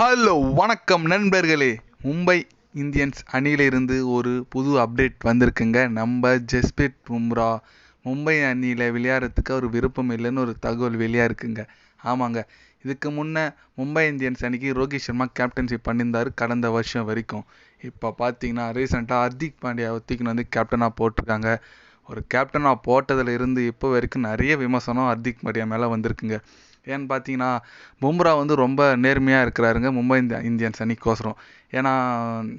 Hello வணக்கம் நண்பர்களே. Mumbai Indians அணியிலிருந்து ஒரு புது அப்டேட் வந்திருக்குங்க. நம்ம ஜஸ்பிரிட் பும்ரா மும்பை அணியில் விளையாடுறதுக்கு ஒரு விருப்பம் இல்லைன்னு ஒரு தகவல் வெளியாக இருக்குங்க. ஆமாங்க, இதுக்கு முன்னே மும்பை இந்தியன்ஸ் அணிக்கு ரோஹித் சர்மா கேப்டன்ஷிப் பண்ணியிருந்தார் கடந்த வருஷம் வரைக்கும். இப்போ பார்த்தீங்கன்னா ரீசெண்டாக ஹர்திக் பாண்டியா தூக்கின்னு வந்து கேப்டனாக போட்டிருக்காங்க. ஒரு கேப்டனாக போட்டதில் இருந்து இப்போ வரைக்கும் நிறைய விமர்சனம் ஹர்திக் பாண்டியா மேலே வந்திருக்குங்க. ஏன்னு பார்த்தீங்கன்னா பும்ரா வந்து ரொம்ப நேர்மையாக இருக்கிறாருங்க மும்பை இந்தியன்ஸ் அணிக்கோசரம். ஏன்னா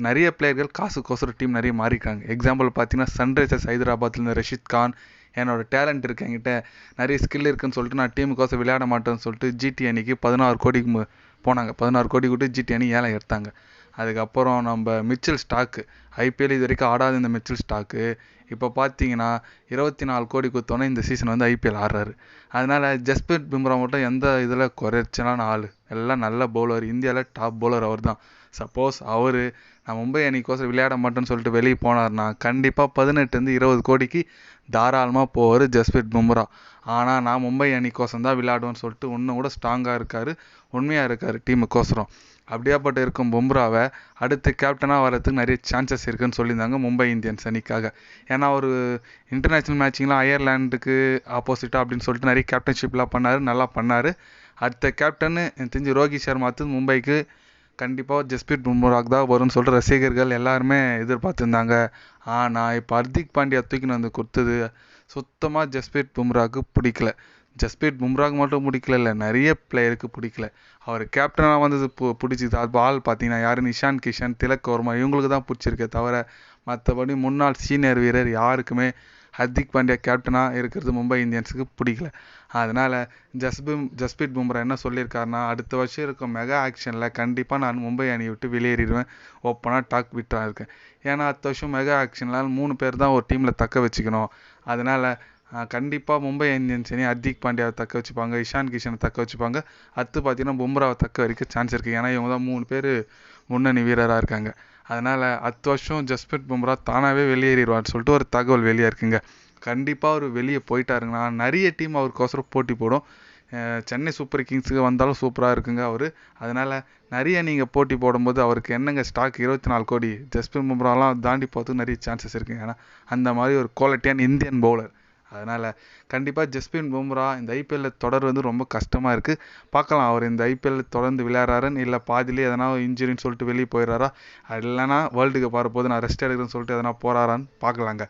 நிறைய பிளேயர்கள் காசுக்கோசரம் டீம் நிறைய மாறிட்டாங்க. எக்ஸாம்பிள் பார்த்தீங்கன்னா சன்ரைசர்ஸ் ஹைதராபாத்லேருந்து ரஷித் கான், என்னோட டேலண்ட் இருக்குது, என்கிட்ட நிறைய ஸ்கில் இருக்குன்னு சொல்லிட்டு நான் டீமுக்கோசம் விளையாட மாட்டேன்னு சொல்லிட்டு ஜிடி அணிக்கு 16 கோடிக்கு போனாங்க. 16 கோடி கொடுத்து ஜிடி அணி ஏலம் எடுத்தாங்க. அதுக்கப்புறம் நம்ம மிச்சல் ஸ்டாக்கு, ஐபிஎல் இது வரைக்கும் ஆடாத இந்த மிச்சல் ஸ்டாக்கு இப்போ பார்த்தீங்கன்னா 24 கோடி கொடுத்தோன்னே இந்த சீசன் வந்து ஐபிஎல் ஆடுறாரு. அதனால் ஜஸ்பிரிட் பும்ரா மட்டும் எந்த இதில் குறைச்சலான ஆள், எல்லாம் நல்ல பவுலர், இந்தியாவில் டாப் பவுலர் அவர் தான். சப்போஸ் அவர் நான் மும்பை அணிக்கோசம் விளையாட மாட்டேன்னு சொல்லிட்டு வெளியே போனார்னா கண்டிப்பாக 18-20 கோடிக்கு தாராளமாக போவார் ஜஸ்பிரிட் பும்ரா. ஆனால் நான் மும்பை அணிக்கோசம் தான் விளையாடுவேன்னு சொல்லிட்டு இன்னும் கூட ஸ்ட்ராங்காக இருக்கார், உண்மையாக இருக்கார் டீமுக்கோசரம். அப்படியாப்பட்ட இருக்கும் பும்ராவை அடுத்து கேப்டனாக வர்றதுக்கு நிறைய சான்சஸ் இருக்குதுன்னு சொல்லியிருந்தாங்க மும்பை இந்தியன்ஸ் அணிக்காக. ஏன்னா ஒரு இன்டர்நேஷ்னல் மேட்சிங்லாம் அயர்லாண்டுக்கு ஆப்போசிட்டாக அப்படின்னு சொல்லிட்டு நிறைய கேப்டன்ஷிப்லாம் பண்ணார், நல்லா பண்ணார். அடுத்த கேப்டன்னு எனக்கு தெரிஞ்சு ரோஹித் சர்மா மும்பைக்கு கண்டிப்பாக ஜஸ்பிரிட் பும்ராக்கு தான் வரும்னு சொல்லிட்டு ரசிகர்கள் எல்லாருமே எதிர்பார்த்துருந்தாங்க. ஆனால் இப்போ ஹர்திக் பாண்டியா தூக்கின்னு வந்து கொடுத்தது சுத்தமாக ஜஸ்பிரிட் பும்ராக்கு பிடிக்கல. ஜஸ்பிரிட் பும்ராக்கு மட்டும் பிடிக்கல, இல்லை நிறைய பிளேயருக்கு பிடிக்கல. அவர் கேப்டனாக வந்தது பிடிச்சிது. அது பால் பார்த்தீங்கன்னா யாருன்னு இஷான் கிஷன், திலக் வர்மா இவங்களுக்கு தான் பிடிச்சிருக்கே தவிர மற்றபடி முன்னாள் சீனியர் வீரர் யாருக்குமே ஹர்திக் பாண்டியா கேப்டனாக இருக்கிறது மும்பை இந்தியன்ஸுக்கு பிடிக்கல. அதனால் ஜஸ்பிரிட் பும்ரா என்ன சொல்லியிருக்காருன்னா, அடுத்த வருஷம் இருக்கும் மெகா ஆக்ஷனில் கண்டிப்பாக நான் மும்பை அணியை விட்டு வெளியேறிடுவேன், ஓப்பனாக டாக் விட்டாக இருக்கேன். ஏன்னா அடுத்த வருஷம் மெகா ஆக்ஷனில் 3 பேர் தான் ஒரு டீமில் தக்க வச்சுக்கணும். அதனால் கண்டிப்பாக மும்பை இந்தியன்ஸ் அணி ஹர்திக் பாண்டியாவை தக்க வச்சுப்பாங்க, இஷான் கிஷனை தக்க வச்சுப்பாங்க. அடுத்து பார்த்தீங்கன்னா பும்ராவை தக்க வரைக்கும் சான்ஸ் இருக்குது. ஏன்னா இவங்க தான் 3 பேர் முன்னணி வீரராக இருக்காங்க. அதனால் அடுத்த வருஷம் ஜஸ்பிரிட் பும்ரா தானாகவே வெளியேறிடுவார்னு சொல்லிட்டு ஒரு தகவல் வெளியே இருக்குங்க. கண்டிப்பாக அவர் வெளியே போயிட்டாருங்கன்னா நிறைய டீம் அவருக்கோசரம் போட்டி போடும். சென்னை சூப்பர் கிங்ஸுக்கு வந்தாலும் சூப்பராக இருக்குங்க அவர். அதனால் நிறைய நீங்கள் போட்டி போடும்போது அவருக்கு என்னங்க ஸ்டாக் 24 கோடி, ஜஸ்பிரிட் பும்ராலாம் தாண்டி போகிறதுக்கு நிறைய சான்சஸ் இருக்குங்க. ஏன்னா அந்த மாதிரி ஒரு குவாலிட்டியான இந்தியன் பவுலர். அதனால் கண்டிப்பாக ஜஸ்பிரிட் பும்ரா இந்த ஐபிஎல்லில் தொடர் வந்து ரொம்ப கஷ்டமாக இருக்குது. பார்க்கலாம் அவர் இந்த ஐபிஎல் தொடர்ந்து விளையாடுறாருன்னு, இல்லை பாதிலே எதனா இன்ஜுரின்னு சொல்லிட்டு வெளியே போயிடுறாரா, இல்லைனா வேர்ல்டு கப் வரப்போது நான் ரெஸ்ட் எடுக்கிறேன்னு சொல்லிட்டு எதனா போகிறாரான்னு பார்க்கலாங்க.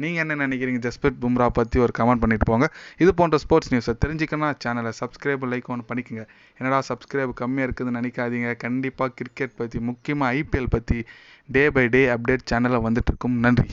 நீங்கள் என்ன நினைக்கிறீங்க ஜஸ்பிரிட் பும்ரா பற்றி ஒரு கமெண்ட் பண்ணிட்டு போங்க. இது போன்ற ஸ்போர்ட்ஸ் நியூஸை தெரிஞ்சுக்கணும் சேனலை சப்ஸ்கிரைப் லைக் ஒன்று பண்ணிக்கோங்க. என்னடா சப்ஸ்கிரைப் கம்மியாக இருக்குதுன்னு நினைக்காதீங்க. கண்டிப்பாக கிரிக்கெட் பற்றி, முக்கியமாக ஐபிஎல் பற்றி டே பை டே அப்டேட் சேனலில் வந்துட்டு இருக்கும். நன்றி.